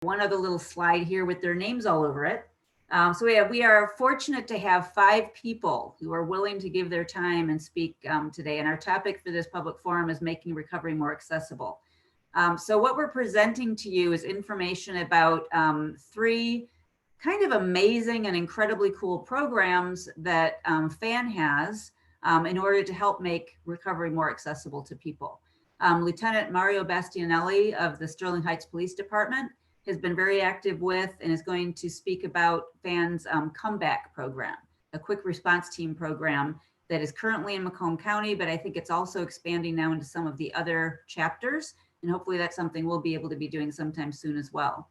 one other little slide here with their names all over it. So we are fortunate to have 5 people who are willing to give their time and speak today. And our topic for this public forum is making recovery more accessible. So what we're presenting to you is information about 3 kind of amazing and incredibly cool programs that FAN has in order to help make recovery more accessible to people. Lieutenant Mario Bastianelli of the Sterling Heights Police Department has been very active with and is going to speak about FAN's comeback program, a quick response team program that is currently in Macomb County, but I think it's also expanding now into some of the other chapters. And hopefully that's something we'll be able to be doing sometime soon as well.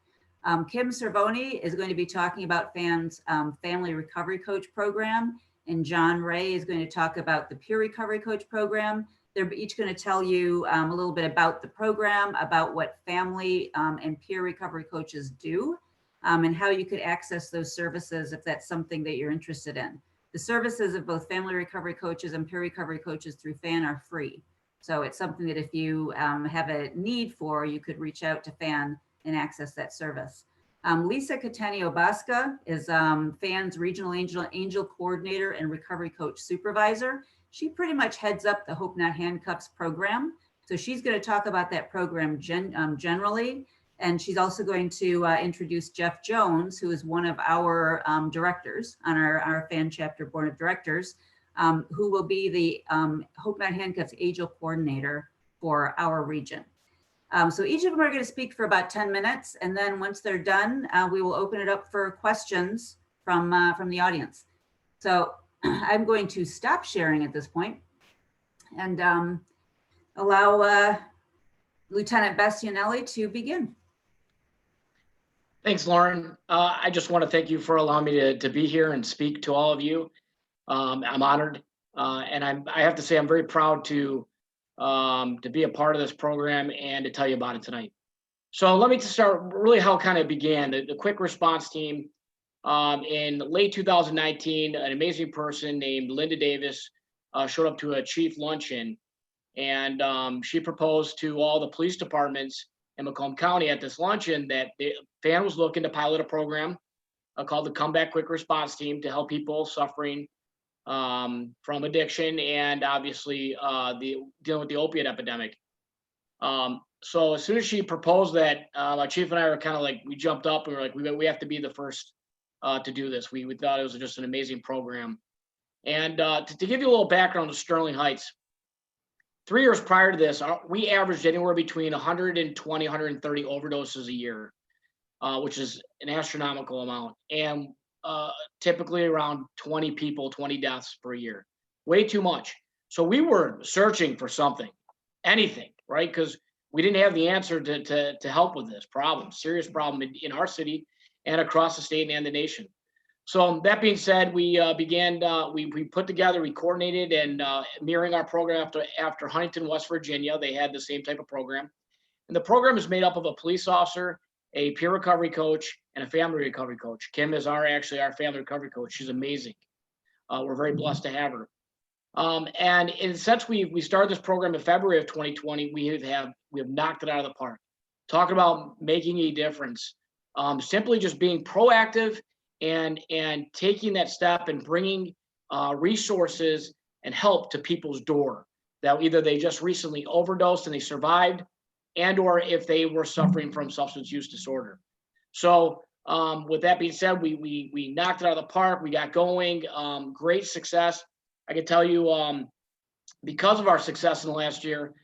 Kim Cervoni is going to be talking about FAN's Family Recovery Coach program, and John Ray is going to talk about the Peer Recovery Coach program. They're each going to tell you a little bit about the program, about what family and peer recovery coaches do, and how you could access those services if that's something that you're interested in. The services of both family recovery coaches and peer recovery coaches through FAN are free. So it's something that if you have a need for, you could reach out to FAN and access that service. Lisa Catanio-Basca is FAN's Regional Angel Coordinator and Recovery Coach Supervisor. She pretty much heads up the Hope Not Handcuffs program. So she's going to talk about that program generally. And she's also going to introduce Jeff Jones, who is one of our directors on our FAN chapter board of directors, who will be the Hope Not Handcuffs Angel Coordinator for our region. So each of them are going to speak for about 10 minutes. And then once they're done, we will open it up for questions from the audience. So I'm going to stop sharing at this point and allow Lieutenant Bastianelli to begin. Thanks, Lauren. I just want to thank you for allowing me to be here and speak to all of you. I'm honored, and I have to say I'm very proud to be a part of this program and to tell you about it tonight. So let me start really how it kind of began. The quick response team in late 2019, an amazing person named Linda Davis showed up to a chief luncheon, and she proposed to all the police departments in Macomb County at this luncheon that the FAN was looking to pilot a program called the Comeback Quick Response Team to help people suffering from addiction and obviously dealing with the opiate epidemic. So as soon as she proposed that, my chief and I were kind of like, we jumped up and we were like, we have to be the first to do this. We thought it was just an amazing program. And to give you a little background to Sterling Heights, 3 years prior to this, we averaged anywhere between 120, 130 overdoses a year, which is an astronomical amount. And typically around 20 people, 20 deaths per year, way too much. So we were searching for something, anything, right? Because we didn't have the answer to help with this problem, serious problem in our city and across the state and the nation. So that being said, we began, we put together, we coordinated and mirroring our program after Huntington, West Virginia, they had the same type of program. And the program is made up of a police officer, a peer recovery coach, and a family recovery coach. Kim is actually our family recovery coach. She's amazing. We're very blessed to have her. And since we started this program in February of 2020, we have knocked it out of the park. Talking about making a difference, simply just being proactive and taking that step and bringing resources and help to people's door that either they just recently overdosed and they survived, and or if they were suffering from substance use disorder. So with that being said, we knocked it out of the park. We got going, great success. I can tell you, because of our success in the last year,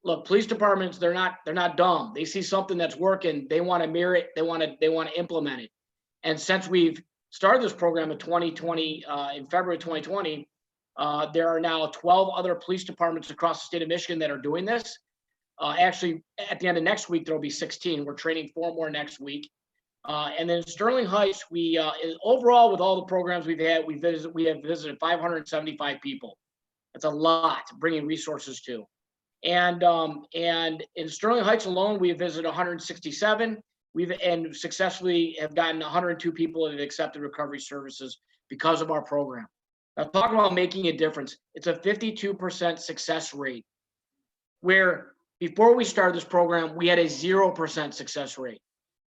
look, police departments, they're not dumb. They see something that's working, they want to mirror it, they want to implement it. And since we've started this program in 2020, in February 2020, there are now 12 other police departments across the state of Michigan that are doing this. Actually, at the end of next week, there'll be 16. We're training 4 more next week. And then Sterling Heights, we overall with all the programs we've had, we have visited 575 people. That's a lot, bringing resources to. And in Sterling Heights alone, we have visited 167. And successfully have gotten 102 people that have accepted recovery services because of our program. Now, talking about making a difference, it's a 52% success rate, where before we started this program, we had a 0% success rate.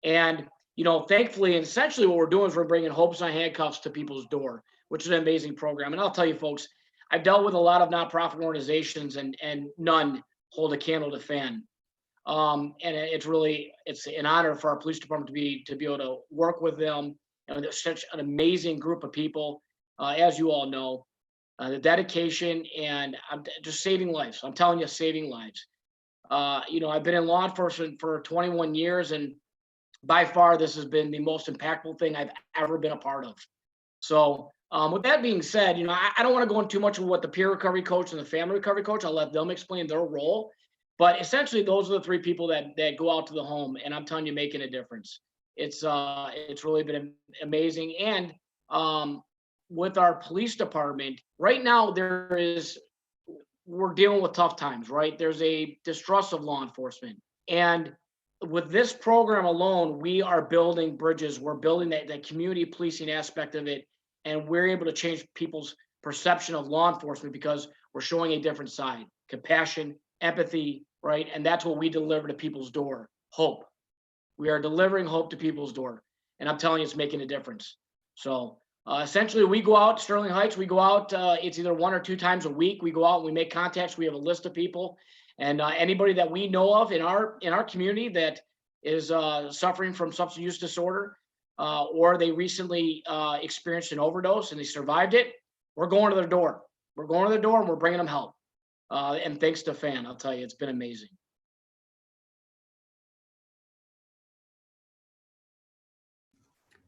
And, thankfully, and essentially what we're doing is we're bringing hopes on handcuffs to people's door, which is an amazing program. And I'll tell you folks, I've dealt with a lot of nonprofit organizations and none hold a candle to fan. And it's an honor for our police department to be able to work with them. And they're such an amazing group of people, as you all know, the dedication and just saving lives. I'm telling you, saving lives. I've been in law enforcement for 21 years, and by far, this has been the most impactful thing I've ever been a part of. So, with that being said, I don't want to go into too much of what the peer recovery coach and the family recovery coach. I'll let them explain their role. But essentially, those are the three people that go out to the home, and I'm telling you, making a difference. It's really been amazing. And with our police department right now, we're dealing with tough times, right? There's a distrust of law enforcement, and with this program alone, we are building bridges. We're building that community policing aspect of it, and we're able to change people's perception of law enforcement because we're showing a different side: compassion, empathy, right? And that's what we deliver to people's door: hope. We are delivering hope to people's door, and I'm telling you, it's making a difference. So essentially, we go out, Sterling Heights, we go out, it's either 1 or 2 times a week. We go out and we make contacts. We have a list of people, and anybody that we know of in our community that is suffering from substance use disorder, or they recently experienced an overdose and they survived it, we're going to their door. We're going to their door and we're bringing them help. And thanks to FAN, I'll tell you, it's been amazing.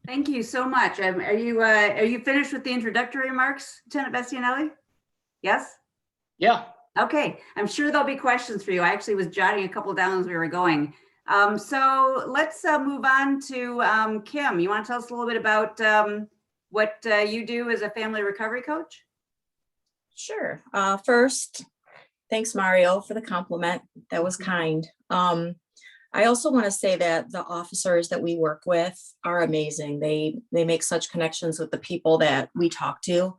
Thank you so much. Are you finished with the introductory remarks, Lieutenant Bastianelli? Yes? Yeah. Okay, I'm sure there'll be questions for you. I actually was jotting a couple down as we were going. So let's move on to Kim. You want to tell us a little bit about what you do as a family recovery coach? Sure. First, thanks, Mario, for the compliment. That was kind. I also want to say that the officers that we work with are amazing. They make such connections with the people that we talk to.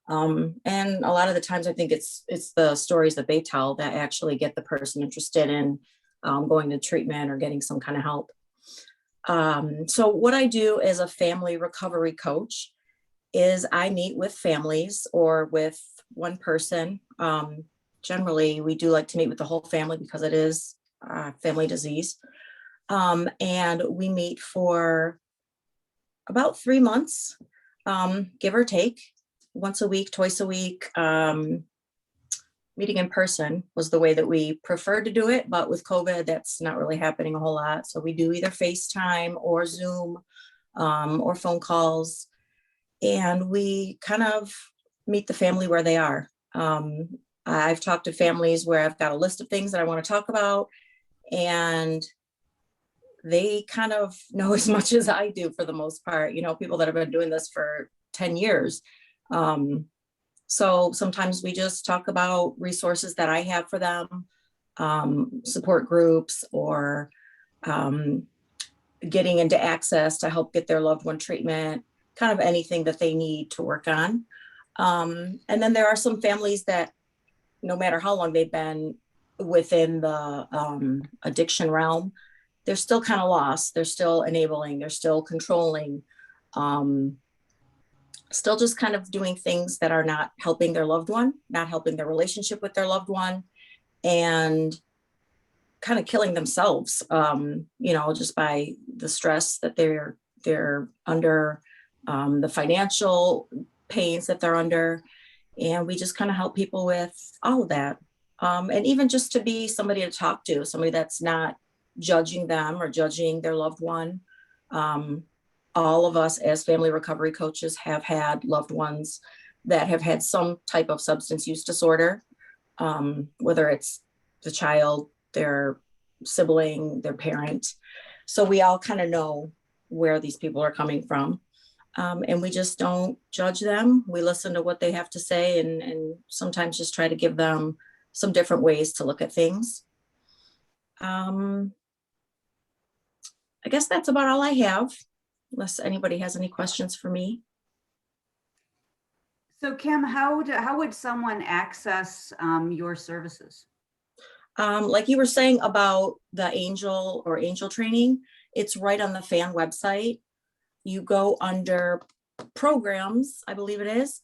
And a lot of the times I think it's the stories that they tell that actually get the person interested in going to treatment or getting some kind of help. So what I do as a family recovery coach is I meet with families or with one person. Generally, we do like to meet with the whole family because it is family disease. And we meet for about 3 months, give or take, once a week, twice a week. Meeting in person was the way that we preferred to do it, but with COVID, that's not really happening a whole lot. So we do either FaceTime or Zoom or phone calls, and we kind of meet the family where they are. I've talked to families where I've got a list of things that I want to talk about, and they kind of know as much as I do for the most part, people that have been doing this for 10 years. So sometimes we just talk about resources that I have for them, support groups, or getting into access to help get their loved one treatment, kind of anything that they need to work on. And then there are some families that, no matter how long they've been within the addiction realm, they're still kind of lost. They're still enabling, they're still controlling, still just kind of doing things that are not helping their loved one, not helping their relationship with their loved one, and kind of killing themselves, just by the stress that they're under, the financial pains that they're under. And we just kind of help people with all of that. And even just to be somebody to talk to, somebody that's not judging them or judging their loved one. All of us as family recovery coaches have had loved ones that have had some type of substance use disorder, whether it's the child, their sibling, their parent. So we all kind of know where these people are coming from. And we just don't judge them. We listen to what they have to say, and sometimes just try to give them some different ways to look at things. I guess that's about all I have, unless anybody has any questions for me. So Kim, how would someone access your services? Like you were saying about the angel training, It's right on the FAN website. You go under programs, I believe it is,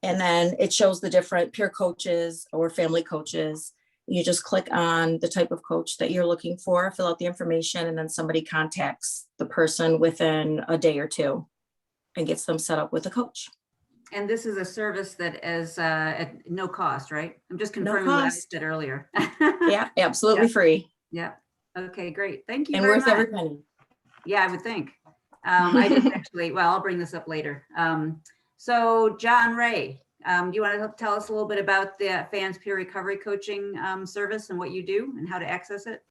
and then it shows the different peer coaches or family coaches. You just click on the type of coach that you're looking for, fill out the information, and then somebody contacts the person within a day or two and gets them set up with a coach. And this is a service that is at no cost, right? I'm just No confirming what I cost. said earlier. Yeah, absolutely Yeah. free Yeah. Okay, great. Thank you and very worth much. every penny. Yeah, I would think. I didn't actually, well, I'll bring this up later. So John Ray, do you want to tell us a little bit about the FAN's peer recovery coaching service and what you do and how to access it?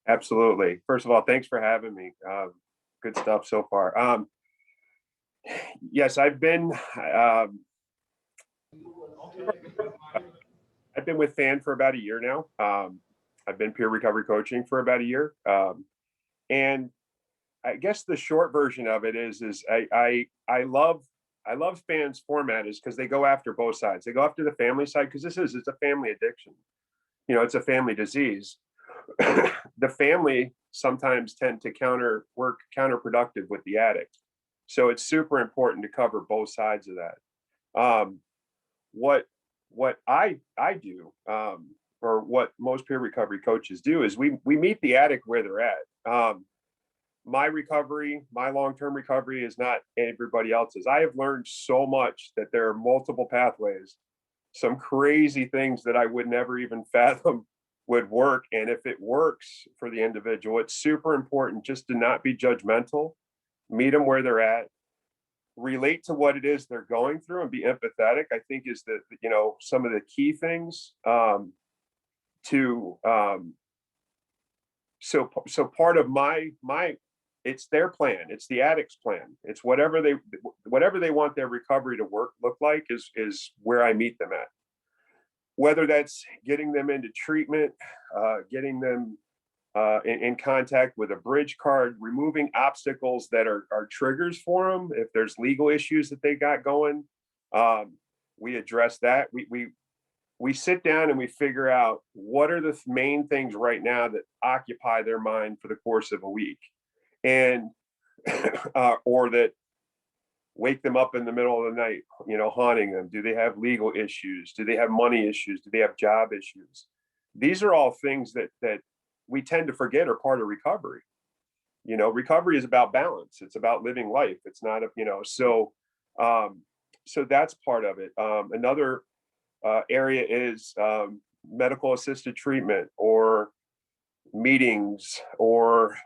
Absolutely. First of all, thanks for having me. Good stuff so far. Yes, I've been with FAN for about a year now. I've been peer recovery coaching for about a year. And I guess the short version of it is I love FAN's format is because they go after both sides. They go after the family side because it's a family addiction. You know, it's a family disease. The family sometimes tend to work counterproductive with the addict. So it's super important to cover both sides of that. What I do, or what most peer recovery coaches do, is we meet the addict where they're at. My recovery, my long-term recovery is not everybody else's. I have learned so much that there are multiple pathways, some crazy things that I would never even fathom would work. And if it works for the individual, it's super important just to not be judgmental, meet them where they're at, relate to what it is they're going through, and be empathetic. I think is some of the key things so part of my it's their plan, it's the addict's plan, it's whatever they want their recovery to look like is where I meet them at. Whether that's getting them into treatment, getting them in contact with a bridge card, removing obstacles that are triggers for them. If there's legal issues that they got going, we address that. We sit down and we figure out what are the main things right now that occupy their mind for the course of a week, and or that wake them up in the middle of the night, haunting them. Do they have legal issues? Do they have money issues? Do they have job issues? These are all things that we tend to forget are part of recovery. Recovery is about balance. It's about living life. It's not so that's part of it. Another area is medical assisted treatment, or meetings, or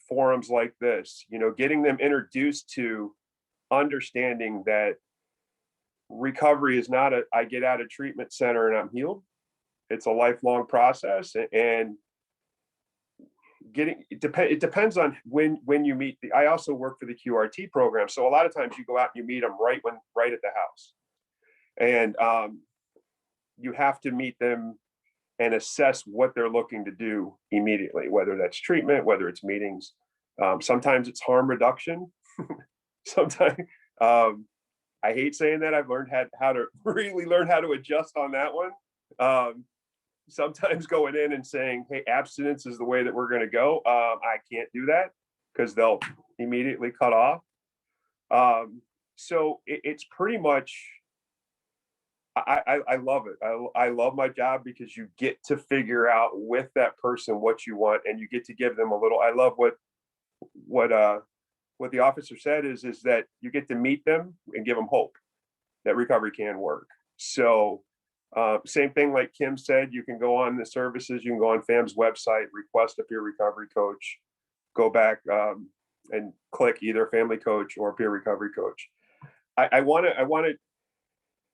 forums like this, getting them introduced to understanding that recovery is not I get out of treatment center and I'm healed. It's a lifelong process, and it depends on when you meet I also work for the QRT program. So a lot of times you go out and you meet them right at the house. And you have to meet them and assess what they're looking to do immediately, whether that's treatment, whether it's meetings. Sometimes it's harm reduction. Sometimes, I hate saying that, I've learned how to really learn how to adjust on that one. Sometimes going in and saying, hey, abstinence is the way that we're going to go. I can't do that because they'll immediately cut off. So it's pretty much, I love it. I love my job because you get to figure out with that person what you want, and you get to give them a little. I love what the officer said is that you get to meet them and give them hope that recovery can work. So same thing like Kim said, you can go on the services, you can go on FAM's website, request a peer recovery coach, go back and click either family coach or peer recovery coach. I want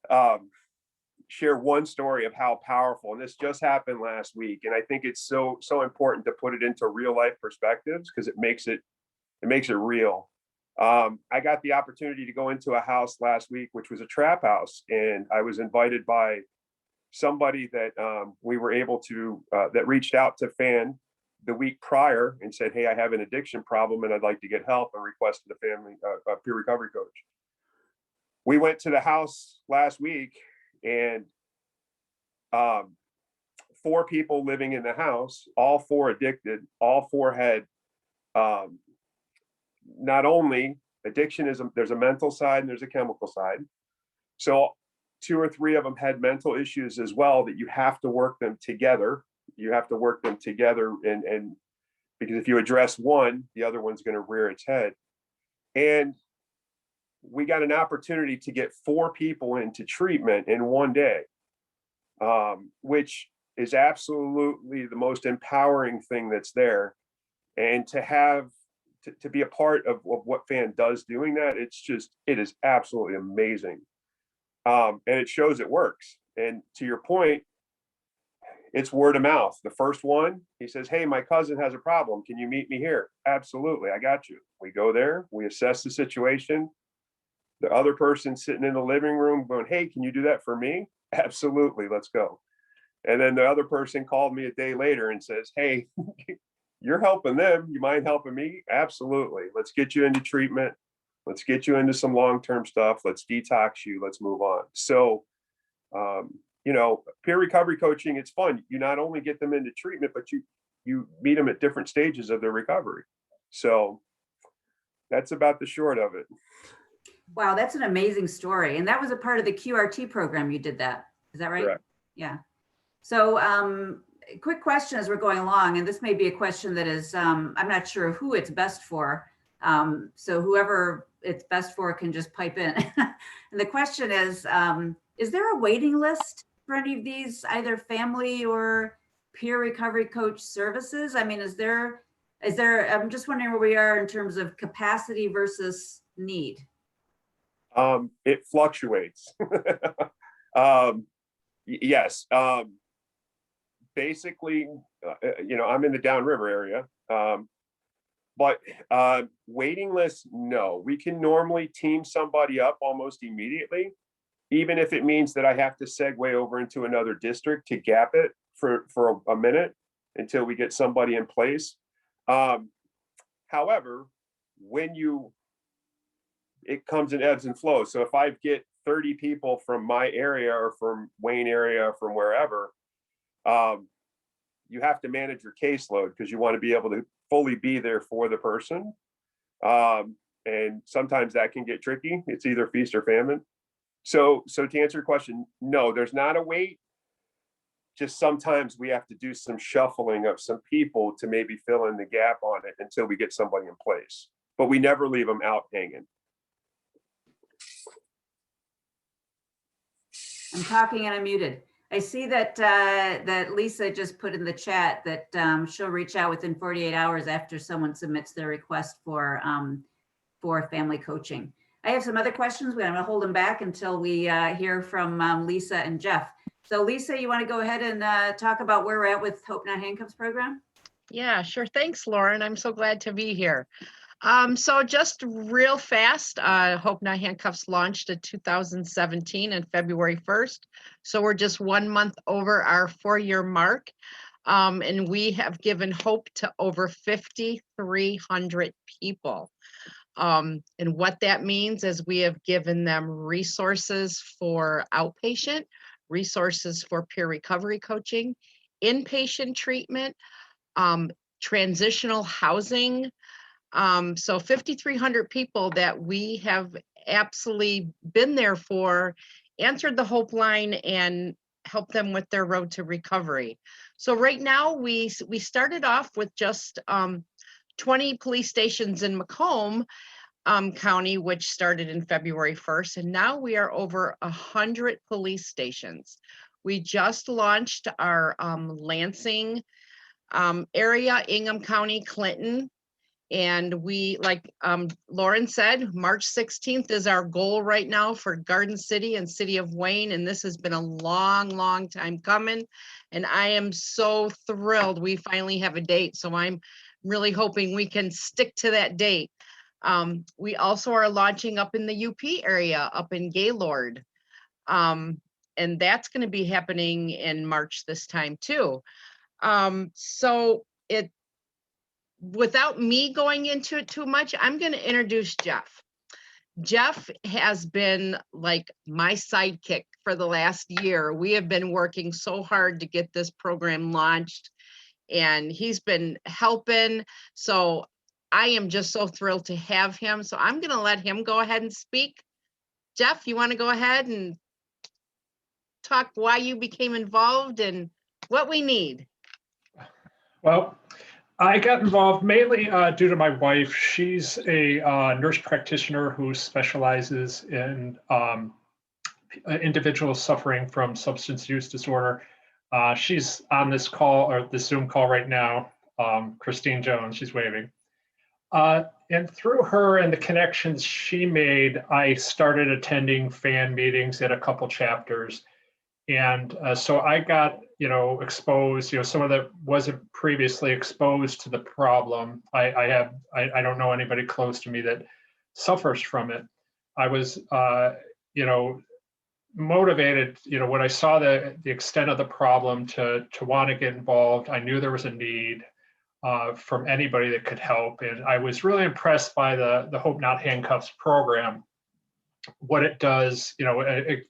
to share one story of how powerful, and this just happened last week, and I think it's so important to put it into real life perspectives because it makes it real. I got the opportunity to go into a house last week, which was a trap house, and I was invited by somebody that we were able to that reached out to FAN the week prior and said, hey, I have an addiction problem and I'd like to get help, and requested a family peer recovery coach. We went to the house last week, and 4 people living in the house, all 4 addicted, all 4 had Not only addiction there's a mental side and there's a chemical side. So 2 or 3 of them had mental issues as well, that you have to work them together. You have to work them together, and because if you address one, the other one's going to rear its head. And we got an opportunity to get 4 people into treatment in one day, which is absolutely the most empowering thing that's there. And to have to be a part of what FAN does doing that, it is absolutely amazing. And it shows it works. And to your point, it's word of mouth. The first one, he says, "Hey, my cousin has a problem. Can you meet me here?" Absolutely, I got you. We go there, we assess the situation. The other person sitting in the living room going, "Hey, can you do that for me?" Absolutely, let's go. And then the other person called me a day later and says, "Hey, you're helping them. You mind helping me?" Absolutely. Let's get you into treatment. Let's get you into some long-term stuff. Let's detox you. Let's move on. So, peer recovery coaching, it's fun. You not only get them into treatment, but you meet them at different stages of their recovery. So that's about the short of it. Wow, that's an amazing story. And that was a part of the QRT program. You did that. Is that right? Correct. Yeah. So quick question as we're going along, and this may be a question that is, I'm not sure who it's best for. So whoever it's best for can just pipe in. And the question is there a waiting list for any of these, either family or peer recovery coach services? I mean, is there, I'm just wondering where we are in terms of capacity versus need. It fluctuates. Yes. Basically, I'm in the Downriver area, but waiting lists, no. We can normally team somebody up almost immediately, even if it means that I have to segue over into another district to gap it for a minute until we get somebody in place. However, it comes in ebbs and flows. So if I get 30 people from my area or from Wayne area or from wherever, you have to manage your caseload because you want to be able to fully be there for the person. And sometimes that can get tricky. It's either feast or famine. So to answer your question, no, there's not a wait. Just sometimes we have to do some shuffling of some people to maybe fill in the gap on it until we get somebody in place. But we never leave them out hanging. I'm talking and I'm muted. I see that that Lisa just put in the chat that she'll reach out within 48 hours after someone submits their request for family coaching. I have some other questions, but I'm going to hold them back until we hear from Lisa and Jeff. So Lisa, you want to go ahead and talk about where we're at with Hope Not Handcuffs program? Yeah, sure. Thanks, Lauren. I'm so glad to be here. So just real fast, Hope Not Handcuffs launched in 2017 on February 1st. So we're just 1 month over our 4-year mark. And we have given hope to over 5,300 people. And what that means is we have given them resources for outpatient, resources for peer recovery coaching, inpatient treatment, transitional housing. So 5,300 people that we have absolutely been there for, answered the Hope line and helped them with their road to recovery. So right now we started off with just 20 police stations in Macomb County, which started in February 1st. And now we are over 100 police stations. We just launched our Lansing area, Ingham County, Clinton. And we, like Lauren said, March 16th is our goal right now for Garden City and City of Wayne. And this has been a long, long time coming. And I am so thrilled we finally have a date. So I'm really hoping we can stick to that date. We also are launching up in the UP area, up in Gaylord. And that's going to be happening in March this time too. So without me going into it too much, I'm going to introduce Jeff. Jeff has been like my sidekick for the last year. We have been working so hard to get this program launched, and he's been helping. So I am just so thrilled to have him. So I'm going to let him go ahead and speak. Jeff, you want to go ahead and talk why you became involved and what we need? Well, I got involved mainly due to my wife. She's a nurse practitioner who specializes in individuals suffering from substance use disorder. She's on this call or this Zoom call right now, Christine Jones, she's waving. And through her and the connections she made, I started attending fan meetings at a couple chapters. And so I got, exposed, someone that wasn't previously exposed to the problem. I don't know anybody close to me that suffers from it. I was, motivated, when I saw the extent of the problem to want to get involved. I knew there was a need from anybody that could help. And I was really impressed by the Hope Not Handcuffs program. What it does,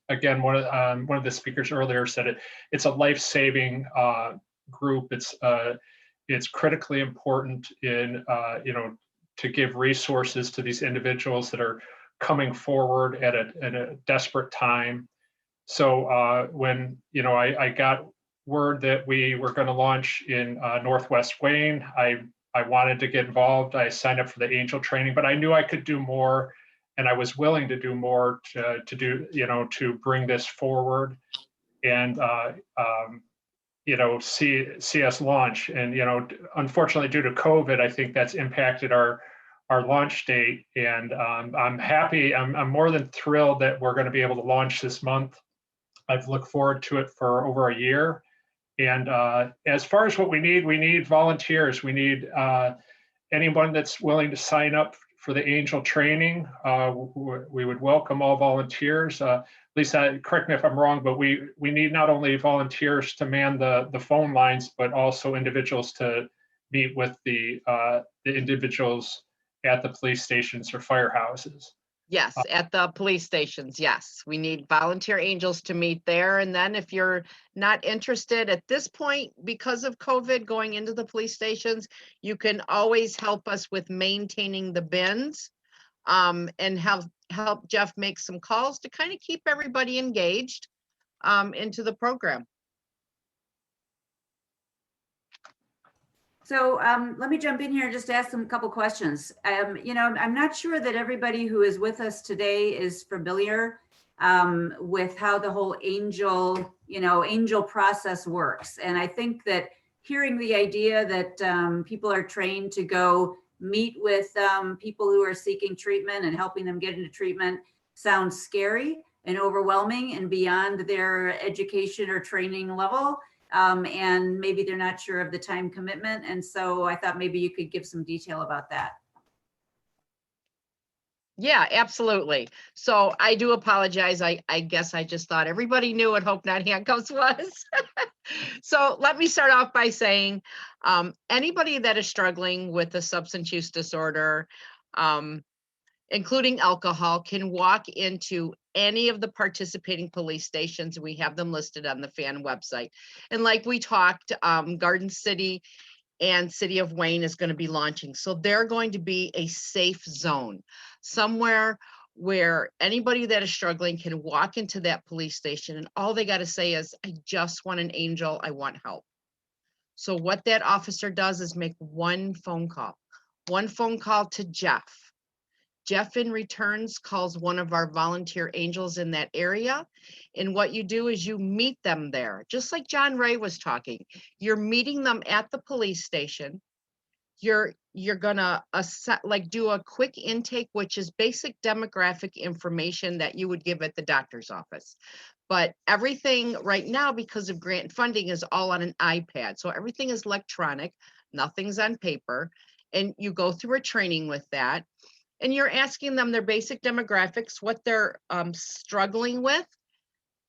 again, one of the speakers earlier said it's a life-saving group. It's critically important in, to give resources to these individuals that are coming forward at a desperate time. So when, I got word that we were going to launch in Northwest Wayne, I wanted to get involved. I signed up for the Angel training, but I knew I could do more. And I was willing to do more to bring this forward and, see us launch. And, unfortunately, due to COVID, I think that's impacted our launch date. And I'm happy, I'm more than thrilled that we're going to be able to launch this month. I've looked forward to it for over a year. And as far as what we need volunteers. We need anyone that's willing to sign up for the Angel training. We would welcome all volunteers. Lisa, correct me if I'm wrong, but we need not only volunteers to man the phone lines, but also individuals to meet with the individuals at the police stations or firehouses. Yes, at the police stations. Yes, we need volunteer angels to meet there. And then if you're not interested at this point, because of COVID going into the police stations, you can always help us with maintaining the bins and help Jeff make some calls to kind of keep everybody engaged into the program. So let me jump in here and just ask them a couple questions. I'm not sure that everybody who is with us today is familiar with how the whole angel process works. And I think that hearing the idea that people are trained to go meet with people who are seeking treatment and helping them get into treatment sounds scary and overwhelming and beyond their education or training level. And maybe they're not sure of the time commitment. And so I thought maybe you could give some detail about that. Yeah, absolutely. So I do apologize. I guess I just thought everybody knew what Hope Not Handcuffs was. So let me start off by saying anybody that is struggling with a substance use disorder, including alcohol, can walk into any of the participating police stations. We have them listed on the FAN website. And like we talked, Garden City and City of Wayne is going to be launching. So they're going to be a safe zone, somewhere where anybody that is struggling can walk into that police station and all they got to say is, I just want an angel, I want help. So what that officer does is make one phone call to Jeff. Jeff in returns calls one of our volunteer angels in that area. And what you do is you meet them there, just like John Ray was talking. You're meeting them at the police station. You're gonna do a quick intake, which is basic demographic information that you would give at the doctor's office. But everything right now, because of grant funding, is all on an iPad. So everything is electronic, nothing's on paper. And you go through a training with that. And you're asking them their basic demographics, what they're struggling with.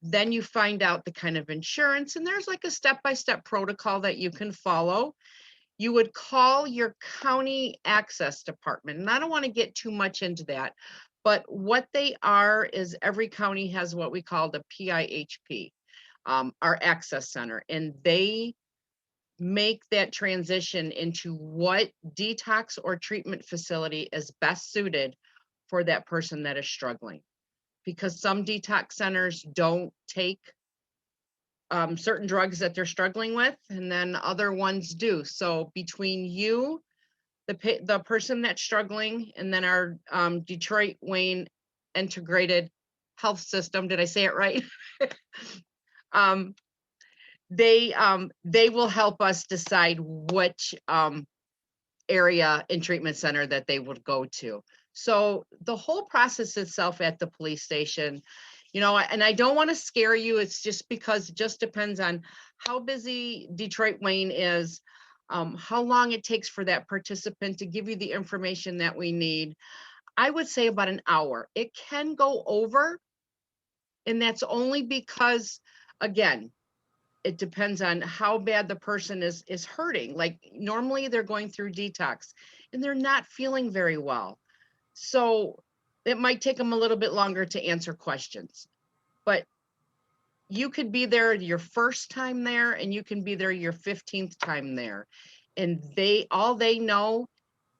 Then you find out the kind of insurance, and there's like a step-by-step protocol that you can follow. You would call your county access department. And I don't want to get too much into that, but what they are is every county has what we call the PIHP, our access center, and they make that transition into what detox or treatment facility is best suited for that person that is struggling. Because some detox centers don't take certain drugs that they're struggling with, and then other ones do. So between you, the person that's struggling, and then our Detroit Wayne integrated health system, did I say it right? They will help us decide which area and treatment center that they would go to. So the whole process itself at the police station, you know, and I don't want to scare you. It's just because it just depends on how busy Detroit Wayne is, how long it takes for that participant to give you the information that we need. I would say about an hour. It can go over, and that's only because, again, it depends on how bad the person is hurting. Like normally they're going through detox and they're not feeling very well. So it might take them a little bit longer to answer questions, but you could be there your first time there, and you can be there your 15th time there. And all they know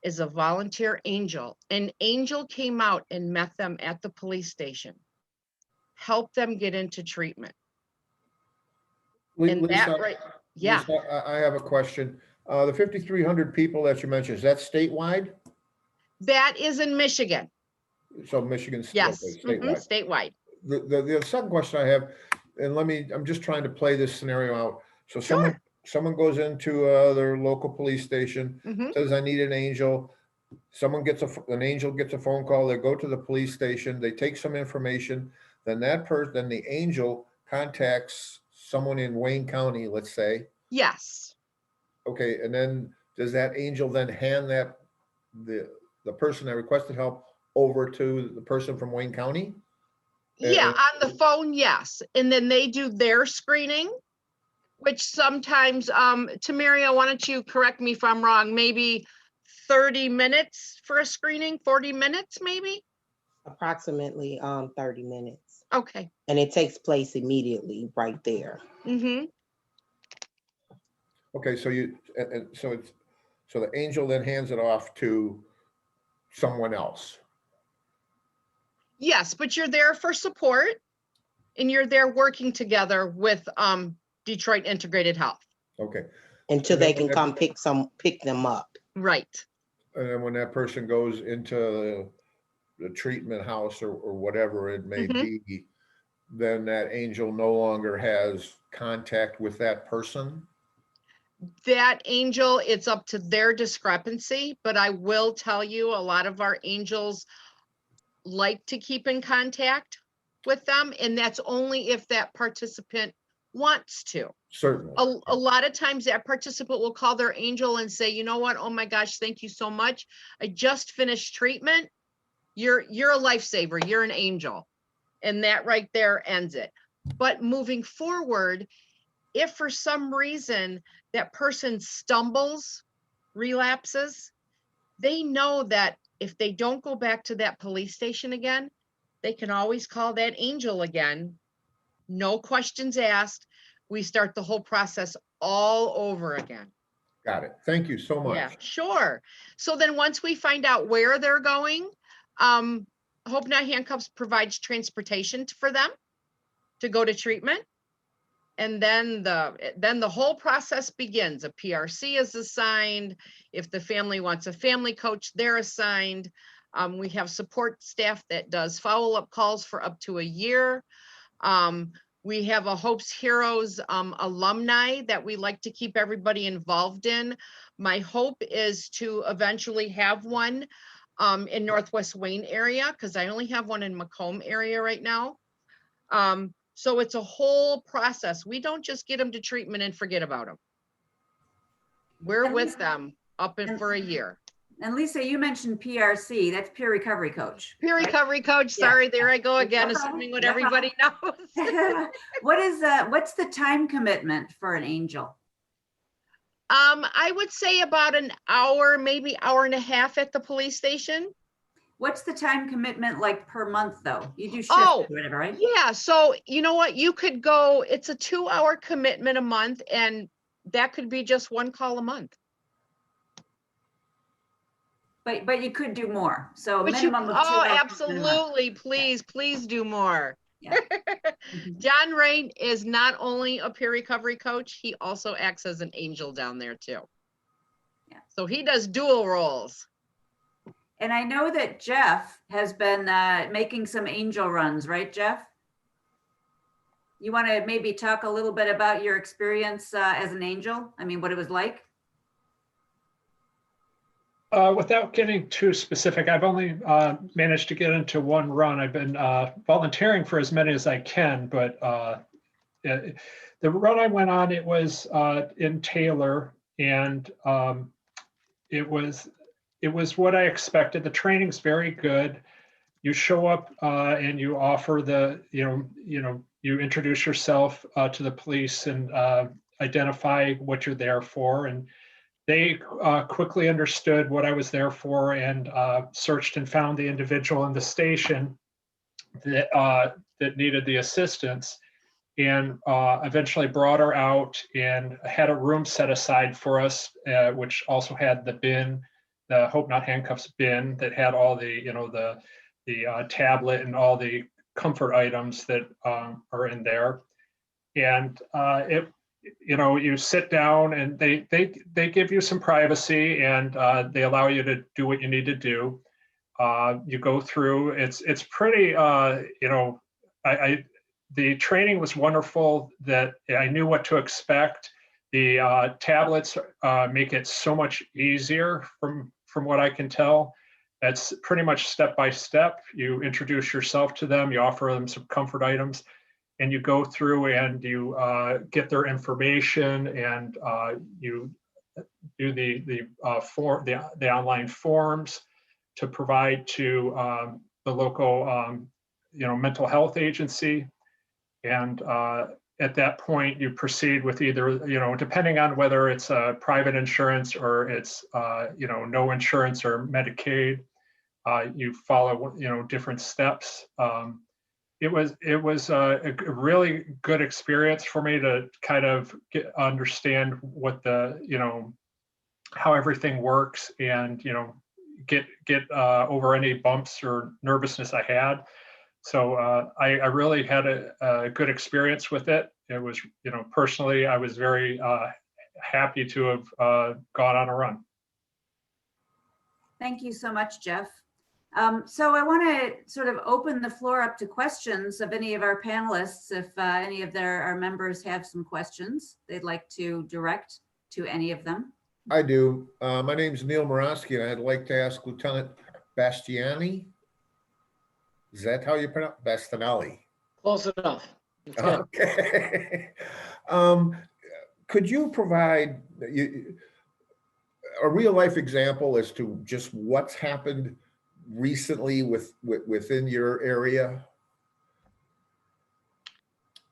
is a volunteer angel. An angel came out and met them at the police station, helped them get into treatment. And that, Lisa, right? Yeah. Lisa, I have a question. The 5,300 people that you mentioned, is that statewide? That is in Michigan. So Michigan State, Yes, okay, statewide. statewide. The second question I have, and I'm just trying to play this scenario out. So Sure. someone goes into their local police station, Mhm. says, I need an angel. An angel gets a phone call. They go to the police station. They take some information. Then the angel contacts someone in Wayne County, let's say. Yes. Okay, and then does that angel then hand the person that requested help over to the person from Wayne County? Yeah, on the phone, yes. And then they do their screening, which sometimes, Tamaria, why don't you correct me if I'm wrong, maybe 30 minutes for a screening, 40 minutes maybe? Approximately 30 minutes. Okay. And it takes place immediately right there. Mm-hmm. Okay, so the angel then hands it off to someone else. Yes, but you're there for support, and you're there working together with Detroit Integrated Health. Okay. Until they can come pick them up. Right. And then when that person goes into the treatment house or whatever it may be, then that angel no longer has contact with that person? That angel, it's up to their discrepancy, but I will tell you, a lot of our angels like to keep in contact with them, and that's only if that participant wants to. Certainly. A lot of times that participant will call their angel and say, you know what, oh my gosh, thank you so much. I just finished treatment. You're a lifesaver, you're an angel. And that right there ends it. But moving forward, if for some reason that person stumbles, relapses, they know that if they don't go back to that police station again, they can always call that angel again. No questions asked. We start the whole process all over again. Got it. Thank you so much. Yeah, sure. So then once we find out where they're going, Hope Not Handcuffs provides transportation for them to go to treatment. And then the whole process begins. A PRC is assigned. If the family wants a family coach, they're assigned. We have support staff that does follow-up calls for up to a year. We have a Hope's Heroes alumni that we like to keep everybody involved in. My hope is to eventually have one in Northwest Wayne area, because I only have one in Macomb area right now. So it's a whole process. We don't just get them to treatment and forget about them. We're with them up in for a year. And Lisa, you mentioned PRC, that's peer recovery coach. Peer recovery coach, sorry, there I go again, assuming what everybody knows. What's the time commitment for an angel? I would say about an hour, maybe hour and a half at the police station. What's the time commitment like per month though? You do shifts Oh, or whatever, right? Yeah, so you know what, you could go, it's a 2-hour commitment a month, and that could be just one call a month. But you could do more. So But you, minimum of 2 oh, overdoses in a month. absolutely, please do more. Yeah. Mhm. John Ray is not only a peer recovery coach, he also acts as an angel down there too. Yeah. So he does dual roles. And I know that Jeff has been making some angel runs, right, Jeff? You want to maybe talk a little bit about your experience as an angel? I mean, what it was like? Without getting too specific, I've only managed to get into one run. I've been volunteering for as many as I can, but the run I went on, it was in Taylor, and it was what I expected. The training's very good. You show up and you offer you introduce yourself to the police and identify what you're there for, and they quickly understood what I was there for and searched and found the individual in the station that needed the assistance, and eventually brought her out and had a room set aside for us, which also had the bin, the Hope Not Handcuffs bin that had all the the tablet and all the comfort items that are in there, and you sit down and they give you some privacy, and they allow you to do what you need to do. You go through, it's pretty, the training was wonderful, that I knew what to expect. The tablets make it so much easier from what I can tell. It's pretty much step by step. You introduce yourself to them, you offer them some comfort items, and you go through and you get their information, and you do the online forms to provide to the local mental health agency, and at that point you proceed with either depending on whether it's private insurance or it's no insurance or Medicaid. You follow different steps. It was a really good experience for me to kind of understand what how everything works, and get over any bumps or nervousness I had. So I really had a good experience with it. It was personally, I was very happy to have gone on a run. Thank you so much, Jeff. So I want to sort of open the floor up to questions of any of our panelists. If any of our members have some questions they'd like to direct to any of them. I do. My name's Neil Morosky, and I'd like to ask Lieutenant Bastiani. Is that how you pronounce Bastianelli? Close enough. It's good. Okay. Could you provide a real life example as to just what's happened recently within your area?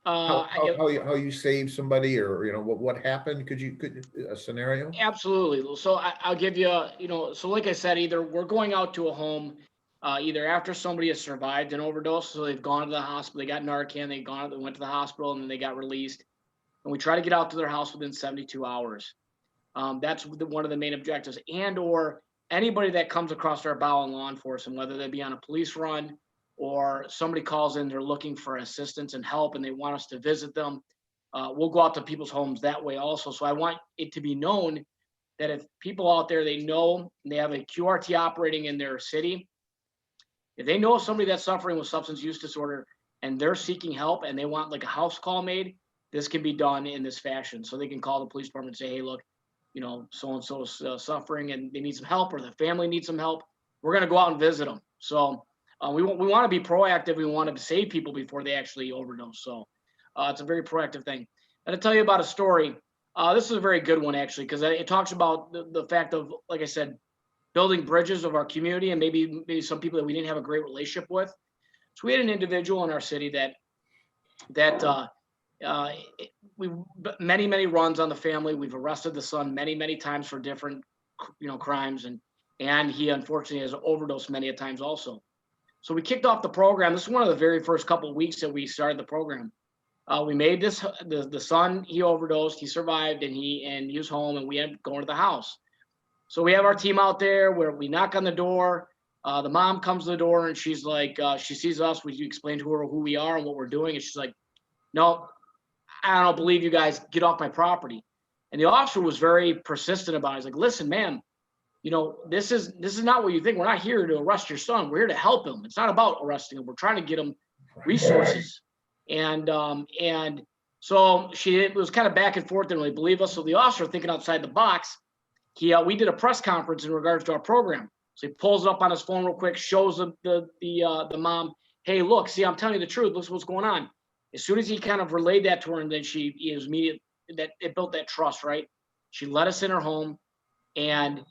How you saved somebody, or what happened? Could a scenario? Absolutely. So I'll give you, so like I said, either we're going out to a home, either after somebody has survived an overdose, so they've gone to the hospital, they got Narcan, they went to the hospital, and then they got released, and we try to get out to their house within 72 hours. That's one of the main objectives, or anybody that comes across our bow in law enforcement, whether they be on a police run or somebody calls in, they're looking for assistance and help and they want us to visit them. We'll go out to people's homes that way also. So I want it to be known that if people out there, they know and they have a QRT operating in their city, if they know somebody that's suffering with substance use disorder and they're seeking help and they want like a house call made, this can be done in this fashion. So they can call the police department and say, hey, look, so-and-so is suffering and they need some help, or the family needs some help. We're going to go out and visit them. So we want to be proactive. We want to save people before they actually overdose. So it's a very proactive thing. And to tell you about a story, this is a very good one actually, because it talks about the fact of, like I said, building bridges of our community and maybe some people that we didn't have a great relationship with. So we had an individual in our city that we many runs on the family. We've arrested the son many times for different crimes, and he unfortunately has overdosed many a times also. So we kicked off the program. This is one of the very first couple of weeks that we started the program. We made this, the son, he overdosed, he survived, and he was home, and we ended up going to the house. So we have our team out there where we knock on the door. The mom comes to the door and she's like, she sees us. We explain to her who we are and what we're doing. And she's like, no, I don't believe you guys, get off my property. And the officer was very persistent about it. He's like, listen, ma'am, you know, this is not what you think. We're not here to arrest your son. We're here to help him. It's not about arresting him. We're trying to get him resources. And so it was kind of back and forth. Didn't really believe us. So the officer, thinking outside the box, we did a press conference in regards to our program. So he pulls it up on his phone real quick, shows the mom, hey, look, see, I'm telling you the truth. Look what's going on. As soon as he kind of relayed that to her, and then she was immediate, that it built that trust, right? She let us in her home, and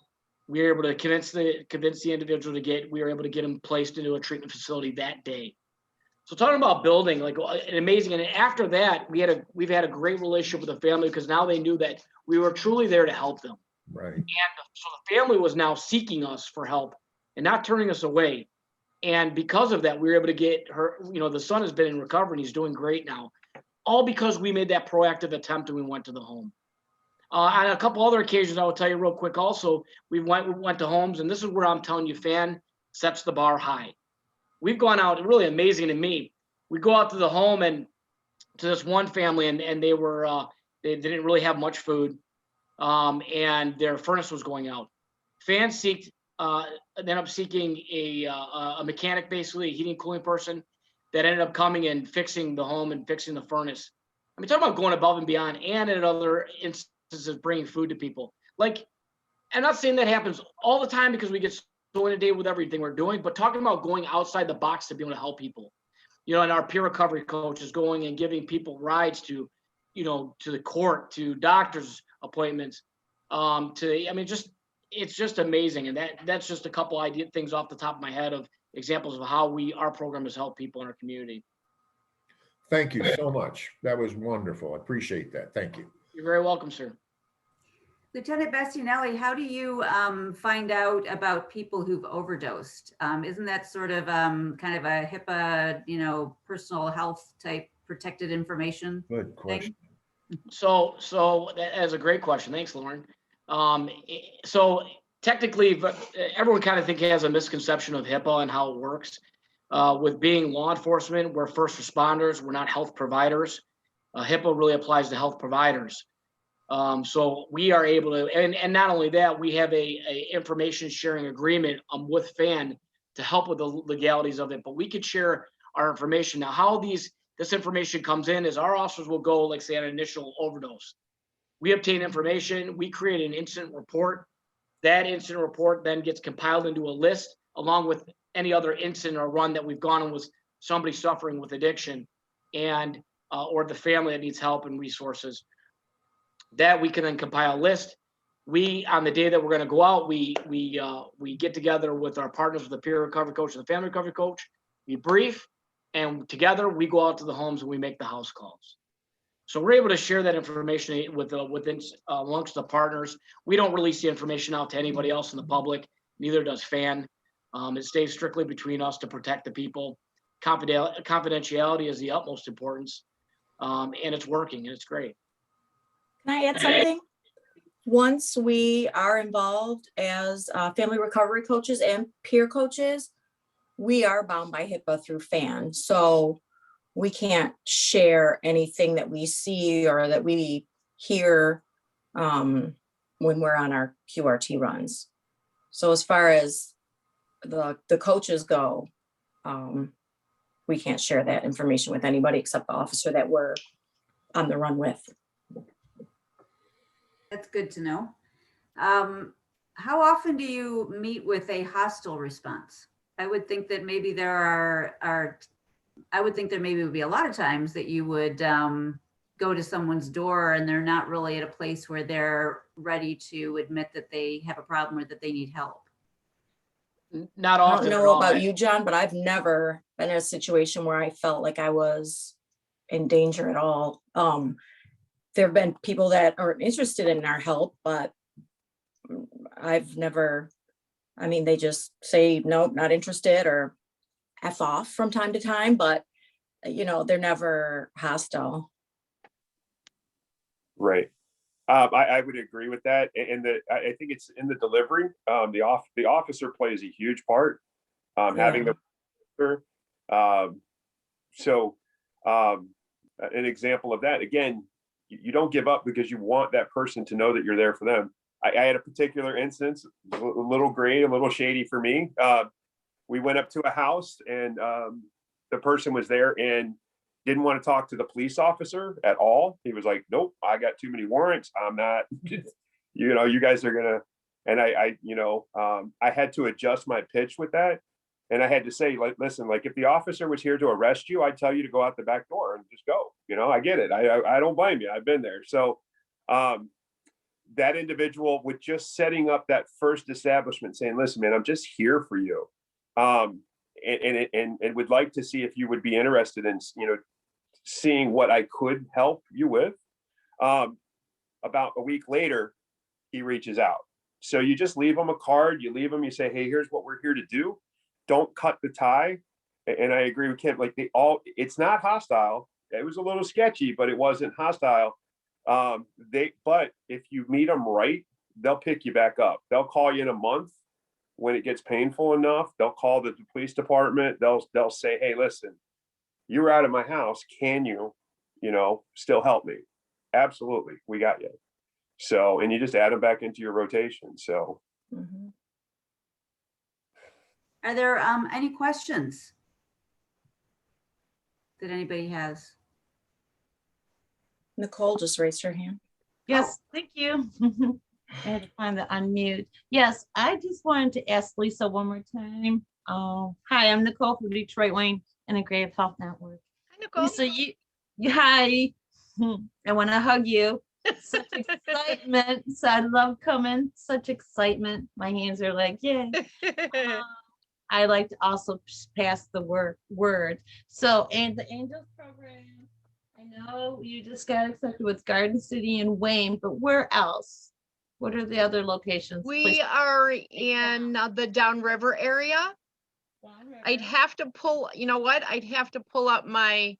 we were able to convince the individual we were able to get him placed into a treatment facility that day. So talking about building, like, an amazing, and after that, we've had a great relationship with the family, because now they knew that we were truly there to help them. Right. And so the family was now seeking us for help and not turning us away. And because of that, we were able to get her, you know, the son has been in recovery and he's doing great now, all because we made that proactive attempt and we went to the home. On a couple other occasions, I will tell you real quick also, we went to homes, and this is where I'm telling you, FAN sets the bar high. We've gone out, really amazing to me. We go out to the home and to this one family, and they were, they didn't really have much food. And their furnace was going out. FAN ended up seeking a mechanic, basically a heating and cooling person, that ended up coming and fixing the home and fixing the furnace. I mean, talk about going above and beyond, and at other instances bringing food to people. Like, I'm not saying that happens all the time, because we get so inundated with everything we're doing, but talking about going outside the box to be able to help people. You know, and our peer recovery coach is going and giving people rides to, you know, to the court, to doctors' appointments, it's just amazing. And that's just a couple things off the top of my head of examples of how our program has helped people in our community. Thank you so much. That was wonderful. I appreciate that. Thank you. You're very welcome, sir. Lieutenant Bastianelli, how do you find out about people who've overdosed? Isn't that sort of kind of a HIPAA, you know, personal health type protected information? Good question. So that is a great question. Thanks, Lauren. So technically, everyone kind of has a misconception of HIPAA and how it works. With being law enforcement, we're first responders. We're not health providers. HIPAA really applies to health providers. So we are able to, and not only that, we have a information sharing agreement with FAN to help with the legalities of it, but we could share our information. Now, how this information comes in is our officers will go, like say, an initial overdose. We obtain information, we create an incident report. That incident report then gets compiled into a list along with any other incident or run that we've gone on with somebody suffering with addiction and or the family that needs help and resources. That we can then compile a list. We, on the day that we're going to go out, we get together with our partners, with the peer recovery coach and the family recovery coach. We brief, and together we go out to the homes and we make the house calls. So we're able to share that information amongst the partners. We don't release the information out to anybody else in the public. Neither does FAN. It stays strictly between us to protect the people. Confidentiality is the utmost importance, and it's working, and it's great. Can I add something? Once we are involved as family recovery coaches and peer coaches, we are bound by HIPAA through FAN. So we can't share anything that we see or that we hear when we're on our QRT runs. So as far as the coaches go, we can't share that information with anybody except the officer that we're on the run with. That's good to know. How often do you meet with a hostile response? I would think that maybe I would think there maybe would be a lot of times that you would go to someone's door and they're not really at a place where they're ready to admit that they have a problem or that they need help. Not often. I don't know about you, John, but I've never been in a situation where I felt like I was in danger at all. There have been people that aren't interested in our help, but I've never, they just say, nope, not interested or F off from time to time, but you know, they're never hostile. Right. I would agree with that. And I think it's in the delivery. The officer plays a huge part. Having Yeah. the so an example of that, again, you don't give up because you want that person to know that you're there for them. I had a particular instance, a little gray, a little shady for me. We went up to a house and the person was there and didn't want to talk to the police officer at all. He was like, nope, I got too many warrants. I'm not, you guys are gonna, and I had to adjust my pitch with that. And I had to say, like, listen, like if the officer was here to arrest you, I'd tell you to go out the back door and just go, I get it. I don't blame you. I've been there. So that individual with just setting up that first establishment saying, listen, man, I'm just here for you. And would like to see if you would be interested in, seeing what I could help you with. About a week later, he reaches out. So you just leave him a card, you leave him, you say, hey, here's what we're here to do. Don't cut the tie. And I agree with Kim, like it's not hostile. It was a little sketchy, but it wasn't hostile. But if you meet them right, they'll pick you back up. They'll call you in a month when it gets painful enough. They'll call the police department. They'll say, hey, listen, you were out of my house. Can you, still help me? Absolutely. We got you. So, and you just add them back into your rotation. So. Mm-hmm. Are there any questions that anybody has? Nicole just raised her hand. Yes, thank you. I had to find the unmute. Yes, I just wanted to ask Lisa one more time. Hi, I'm Nicole from Detroit Wayne Integrative Health Network. Hi, Nicole. Lisa, hi. I want to hug you. Such excitement. So I love coming. Such excitement. My hands are like, yay. I like to also pass the word. So, and the Angels program, I know you just got accepted with Garden City and Wayne, but where else? What are the other locations? We are in the Downriver area. I'd have to pull, I'd have to pull up my,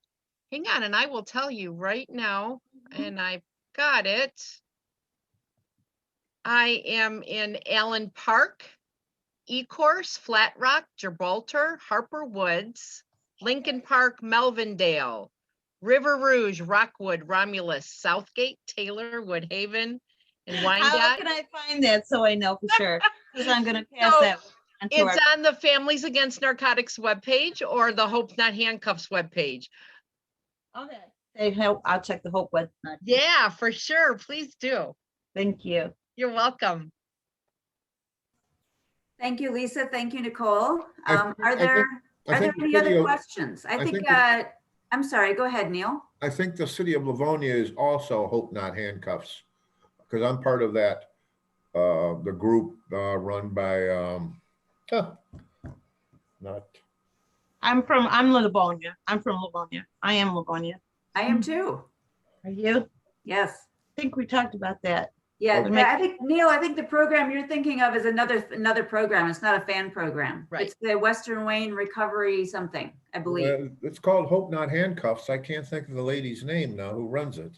hang on, and I will tell you right now, and I've got it. I am in Allen Park, Ecorse, Flat Rock, Gibraltar, Harper Woods, Lincoln Park, Melvindale, River Rouge, Rockwood, Romulus, Southgate, Taylor, Woodhaven, and Wyandotte. How can I find that so I know for sure? Because I'm going to pass So, that. It's on the Families Against Narcotics webpage or the Hope Not Handcuffs webpage. Okay. I'll check the Hope website. Yeah, for sure. Please do. Thank you. You're welcome. Thank you, Lisa. Thank you, Nicole. I Are there think the any city other of- questions? I think I'm sorry, go ahead, Neil. I think the city of Livonia is also Hope Not Handcuffs, because I'm part of that, the group run by, I'm Livonia. I'm from Livonia. I am Livonia. I am too. Are you? Yes. I think we talked about that. Yeah, Okay. I think, Neil, I think the program you're thinking of is another program. It's not a fan program. Right. It's the Western Wayne Recovery something, I believe. it's called Hope Not Handcuffs. I can't think of the lady's name now who runs it.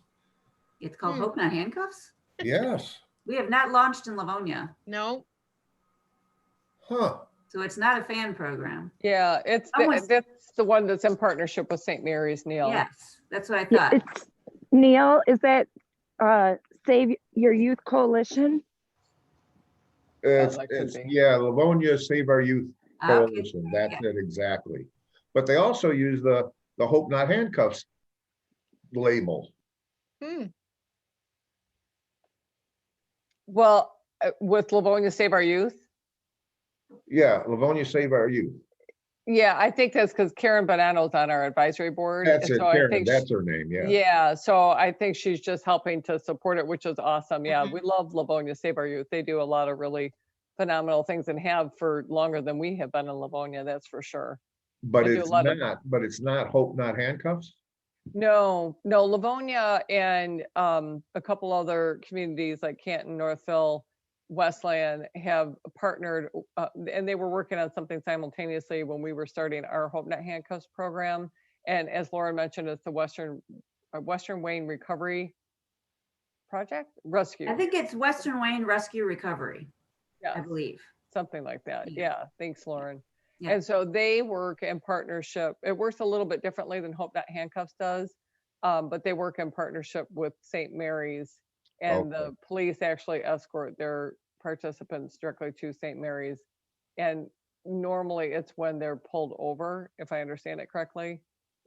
It's called Hope Not Handcuffs? Yes. We have not launched in Livonia, No. Huh. so it's not a fan program. Yeah, that's the one that's in partnership with St. Mary's, Neil. Yes, that's what I Yeah, thought. it's Neil, is that Save Your Youth Coalition? It's, that could be. yeah, Livonia Save Our Youth Okay. Coalition. That's it exactly. But they also use the Hope Not Handcuffs label. Well, with Livonia Save Our Youth. Yeah, Livonia Save Our Youth. Yeah, I think that's because Karen Bonanno's on our advisory board. That's it, so I Karen, think that's her name, yeah. Yeah, so I think she's just helping to support it, which is awesome. Yeah, we love Livonia Save Our Youth. They do a lot of really phenomenal things and have for longer than we have been in Livonia, that's for sure. But They do a lot of- it's not Hope Not Handcuffs? No, Livonia and a couple other communities like Canton, Northville, Westland have partnered, and they were working on something simultaneously when we were starting our Hope Not Handcuffs program. And as Lauren mentioned, it's the Western Wayne Recovery Project Rescue. I think it's Western Wayne Rescue Recovery, I Yes, believe. something like that. Yeah. Yeah, thanks, Lauren. Yeah. And so they work in partnership. It works a little bit differently than Hope Not Handcuffs does, but they work in partnership with St. Mary's, and Okay. the police actually escort their participants directly to St. Mary's. And normally it's when they're pulled over, if I understand it correctly.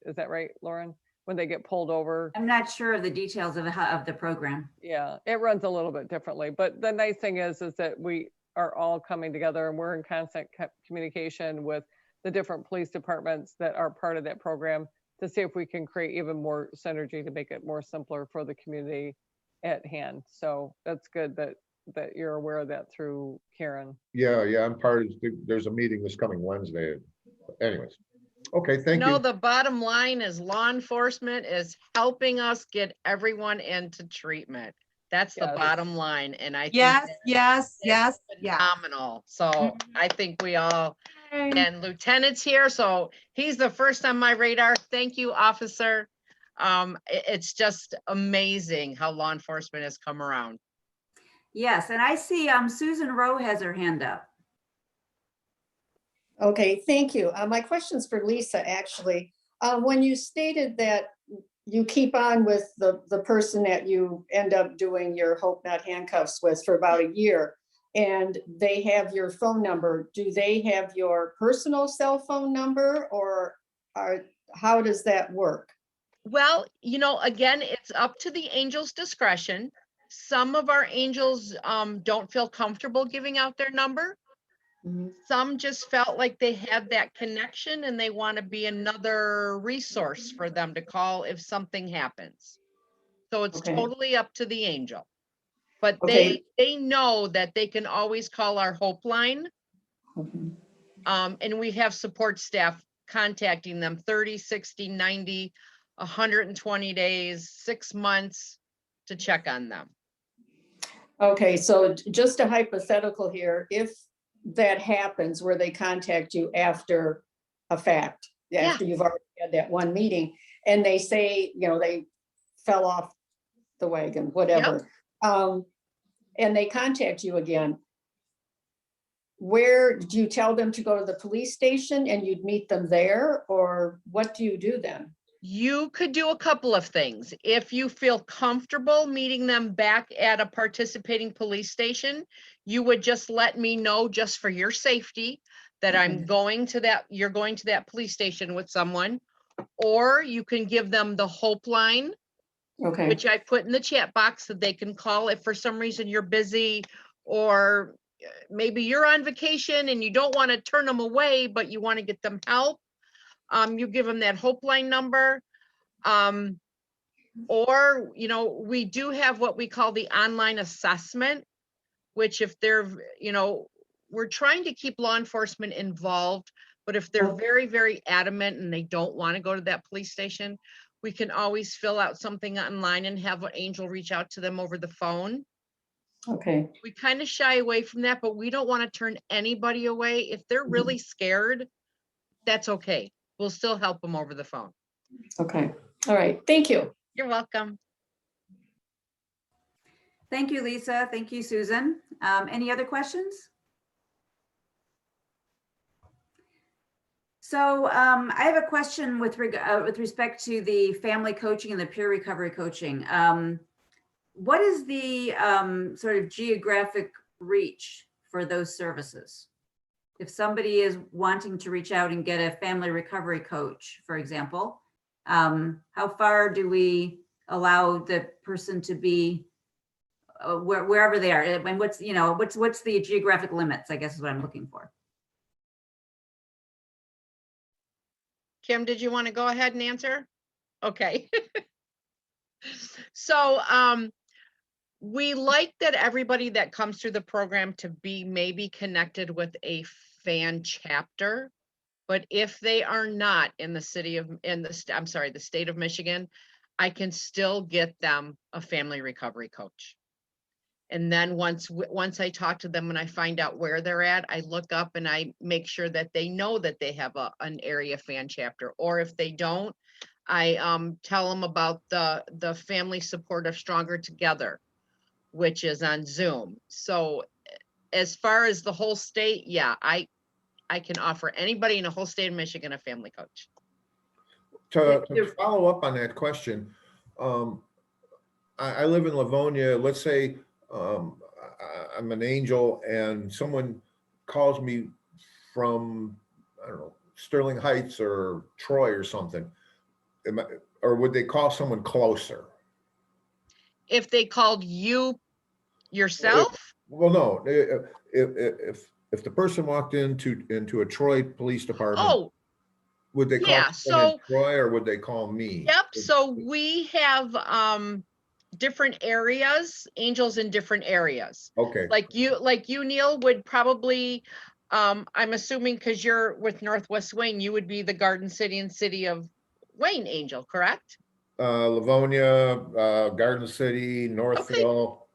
Is that right, Lauren? When they get pulled over? I'm not sure of the details of the program. Yeah, it runs a little bit differently, but the nice thing is that we are all coming together and we're in constant communication with the different police departments that are part of that program to see if we can create even more synergy to make it more simpler for the community at hand. So that's good that you're aware of that through Karen. Yeah, I'm part of, there's a meeting this coming Wednesday. Anyways, okay, thank No, you. the bottom line is law enforcement is helping us get everyone into treatment. That's the Yes. bottom line. And I think Yes, that yes, is yes, yeah. phenomenal. So I think we all, Okay. and Lieutenant's here, so he's the first on my radar. Thank you, officer. It's just amazing how law enforcement has come around. Yes, and I see Susan Rowe has her hand up. Okay, thank you. My question's for Lisa, actually. When you stated that you keep on with the person that you end up doing your Hope Not Handcuffs with for about a year, and they have your phone number, do they have your personal cell phone number, or how does that work? Well, you know, again, it's up to the angel's discretion. Some of our angels don't feel comfortable giving out their number. Some just felt like they had that connection and they want to be another resource for them to call if something happens. So it's Okay. totally up to the angel. But Okay. they know that they can always call our Hope line. Okay. And we have support staff contacting them 30, 60, 90, 120 days, 6 months to check on them. Okay, so just a hypothetical here, if that happens where they contact you after a fact, after you've already had that one meeting, and they say, you know, they fell off the wagon, whatever, and they contact you again, where do you tell them to go to the police station and you'd meet them there, or what do you do then? You could do a couple of things. If you feel comfortable meeting them back at a participating police station, you would just let me know, just for your safety, that I'm going to that, you're going to that police station with someone, or you can give them the Hope line, Okay. which I put in the chat box that they can call if for some reason you're busy, or maybe you're on vacation and you don't want to turn them away, but you want to get them help. You give them that Hope line number. Or, you know, we do have what we call the online assessment, which if they're, you know, we're trying to keep law enforcement involved, but if they're very, very adamant and they don't want to go to that police station, we can always fill out something online and have an angel reach out to them over the phone. Okay. We kind of shy away from that, but we don't want to turn anybody away. If they're really scared, that's okay. We'll still help them over the phone. Okay. All right. Thank you. You're welcome. Thank you, Lisa. Thank you, Susan. Any other questions? So I have a question with respect to the family coaching and the peer recovery coaching. What is the sort of geographic reach for those services? If somebody is wanting to reach out and get a family recovery coach, for example, how far do we allow the person to be wherever they are? And what's, you know, what's the geographic limits, I guess is what I'm looking for. Kim, did you want to go ahead and answer? Okay. So we like that everybody that comes through the program to be maybe connected with a fan chapter, but if they are not in the state of Michigan, I can still get them a family recovery coach. And then once I talk to them and I find out where they're at, I look up and I make sure that they know that they have an area fan chapter. Or if they don't, I tell them about the family support of Stronger Together, which is on Zoom. So as far as the whole state, yeah, I can offer anybody in the whole state of Michigan a family coach. To follow up on that question, I live in Livonia. Let's say I'm an angel and someone calls me from, I don't know, Sterling Heights or Troy or something. Or would they call someone closer? If they called you yourself? Well, no. If the person walked into a Troy Police Department, Oh, would they call yeah, someone in so- Troy or would they call me? Yep, so we have different areas, angels in different areas. Okay. Like you, Neil, would probably, I'm assuming because you're with Northwest Wayne, you would be the Garden City and City of Wayne angel, correct? Livonia, Garden City, Northville.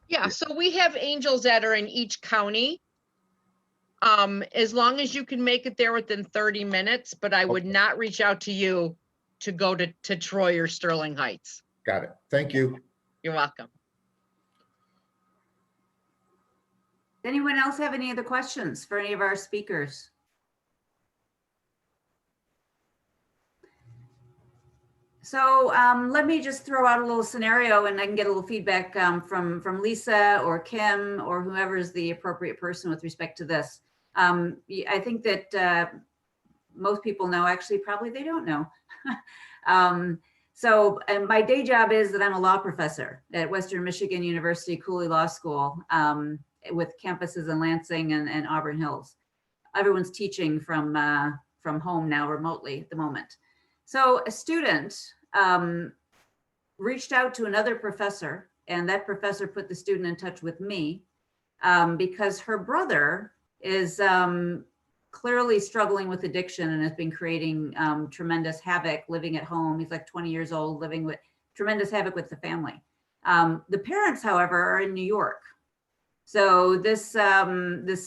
Yeah, so we have angels that are in each county. As long as you can make it there within 30 minutes, but I would not reach out to you to go to Troy or Sterling Heights. Got it. Thank you. You're welcome. Does anyone else have any other questions for any of our speakers? So let me just throw out a little scenario and I can get a little feedback from Lisa or Kim or whoever is the appropriate person with respect to this. I think that most people know, actually, probably they don't know. So my day job is that I'm a law professor at Western Michigan University Cooley Law School with campuses in Lansing and Auburn Hills. Everyone's teaching from home now remotely at the moment. So a student reached out to another professor and that professor put the student in touch with me because her brother is clearly struggling with addiction and has been creating tremendous havoc living at home. He's like 20 years old, living with tremendous havoc with the family. The parents, however, are in New York. So this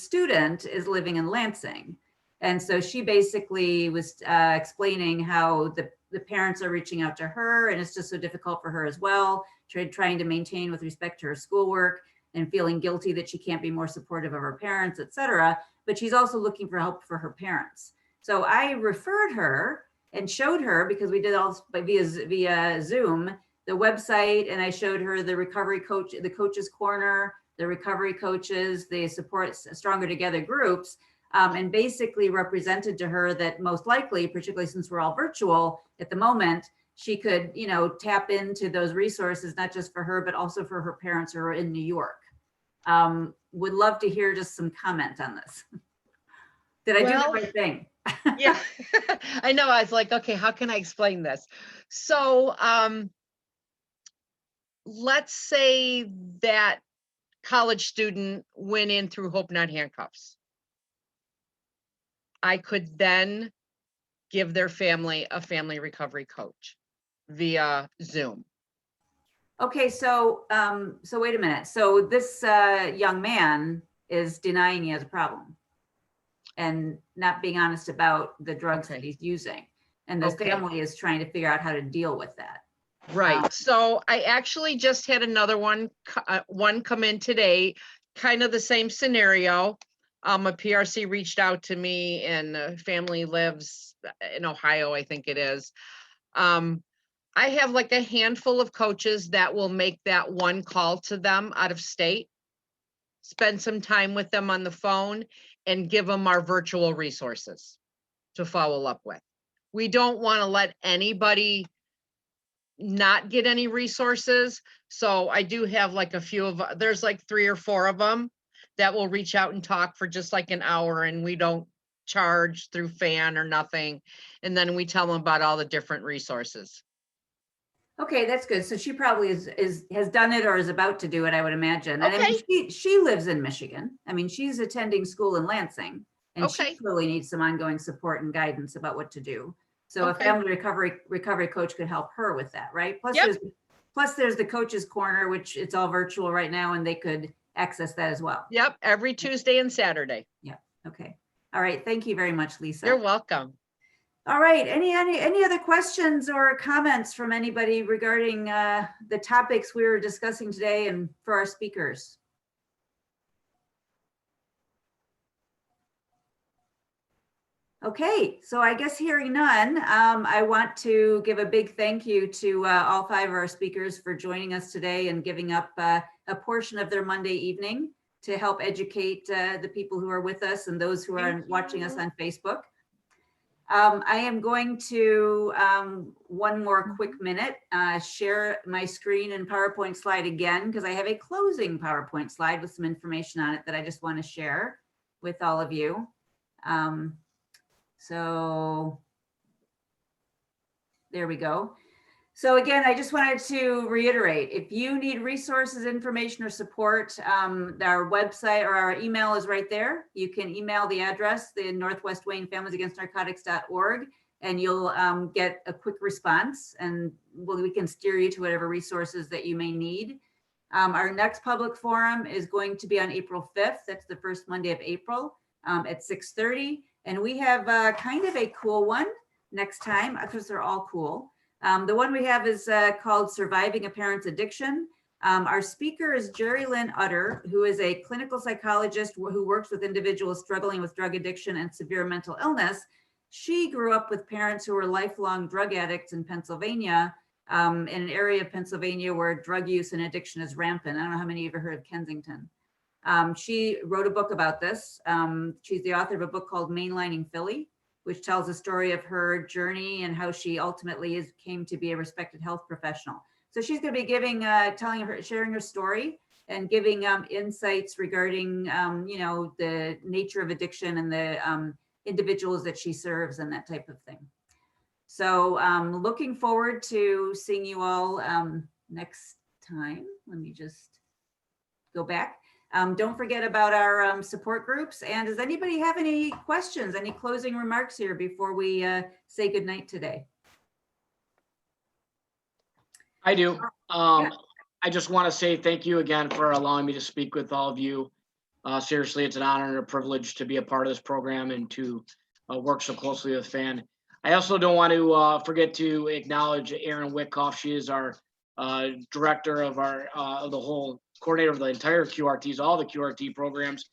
student is living in Lansing. And so she basically was explaining how the parents are reaching out to her and it's just so difficult for her as well, trying to maintain with respect to her schoolwork and feeling guilty that she can't be more supportive of her parents, et cetera. But she's also looking for help for her parents. So I referred her and showed her, because we did all via Zoom, the website, and I showed her the recovery coach, the coaches corner, the recovery coaches, the support Stronger Together groups, and basically represented to her that most likely, particularly since we're all virtual at the moment, she could, tap into those resources, not just for her, but also for her parents who are in New York. Would love to hear just some comment on this. Did I do the right thing? Yeah, I know. I was like, okay, how can I explain this? So let's say that college student went in through Hope Not Handcuffs. I could then give their family a family recovery coach via Zoom. Okay, so wait a minute. So this young man is denying he has a problem and not being honest about the drugs that he's using. And the family is trying to figure out how to deal with that. Right. So I actually just had another one come in today, kind of the same scenario. A PRC reached out to me and the family lives in Ohio, I think it is. I have like a handful of coaches that will make that one call to them out of state, spend some time with them on the phone and give them our virtual resources to follow up with. We don't want to let anybody not get any resources. So I do have like a few of, there's like 3 or 4 of them that will reach out and talk for just like an hour, and we don't charge through FAN or nothing. And then we tell them about all the different resources. Okay, that's good. So she probably has done it or is about to do it, I would imagine. And I Okay. mean, she lives in Michigan. I mean, she's attending school in Lansing, and she Okay. really needs some ongoing support and guidance about what to do. So Okay. a family recovery coach could help her with that, right? Plus, Yep. Plus there's the coaches corner, which it's all virtual right now, and they could access that as well. Yep, every Tuesday and Saturday. Okay. All right. Thank you very much, Lisa. You're welcome. All right. Any other questions or comments from anybody regarding the topics we were discussing today and for our speakers? Okay, so I guess hearing none, I want to give a big thank you to all 5 of our speakers for joining us today and giving up a portion of their Monday evening to help educate the people who are with us and those who are watching us on Facebook. I am going to, one more quick minute, share my screen and PowerPoint slide again, because I have a closing PowerPoint slide with some information on it that I just want to share with all of you. So there we go. So again, I just wanted to reiterate, if you need resources, information, or support, our website or our email is right there. You can email the address, the Northwest Wayne Families Against Narcotics.org, and you'll get a quick response, and we can steer you to whatever resources that you may need. Our next public forum is going to be on April 5th. That's the first Monday of April at 6:30. And we have kind of a cool one next time, because they're all cool. The one we have is called Surviving a Parent's Addiction. Our speaker is Jerry Lynn Utter, who is a clinical psychologist who works with individuals struggling with drug addiction and severe mental illness. She grew up with parents who were lifelong drug addicts in Pennsylvania, in an area of Pennsylvania where drug use and addiction is rampant. I don't know how many of you have heard of Kensington. She wrote a book about this. She's the author of a book called Mainlining Philly, which tells the story of her journey and how she ultimately came to be a respected health professional. So she's going to be giving, sharing her story and giving insights regarding, the nature of addiction and the individuals that she serves and that type of thing. So looking forward to seeing you all next time. Let me just go back. Don't forget about our support groups. And does anybody have any questions, any closing remarks here before we say goodnight today? I do. Yeah. I just want to say thank you again for allowing me to speak with all of you. Seriously, it's an honor and a privilege to be a part of this program and to work so closely with FAN. I also don't want to forget to acknowledge Erin Wickoff. She is our director of the whole coordinator of the entire QRTs, all the QRT programs.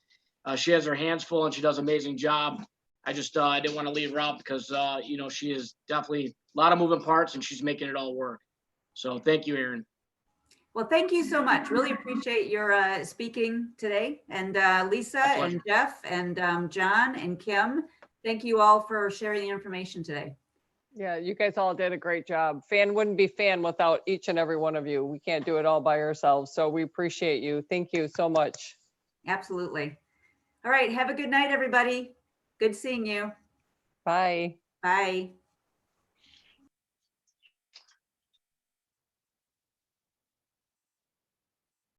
She has her hands full and she does an amazing job. I just didn't want to leave her out because she is definitely a lot of moving parts and she's making it all work. So thank you, Erin. Well, thank you so much. Really appreciate your speaking today. And Lisa and Jeff and John and Kim, thank you all for sharing the information today. Yeah, you guys all did a great job. FAN wouldn't be FAN without each and every one of you. We can't do it all by ourselves. So we appreciate you. Thank you so much. Absolutely. All right. Have a good night, everybody. Good seeing you. Bye. Bye.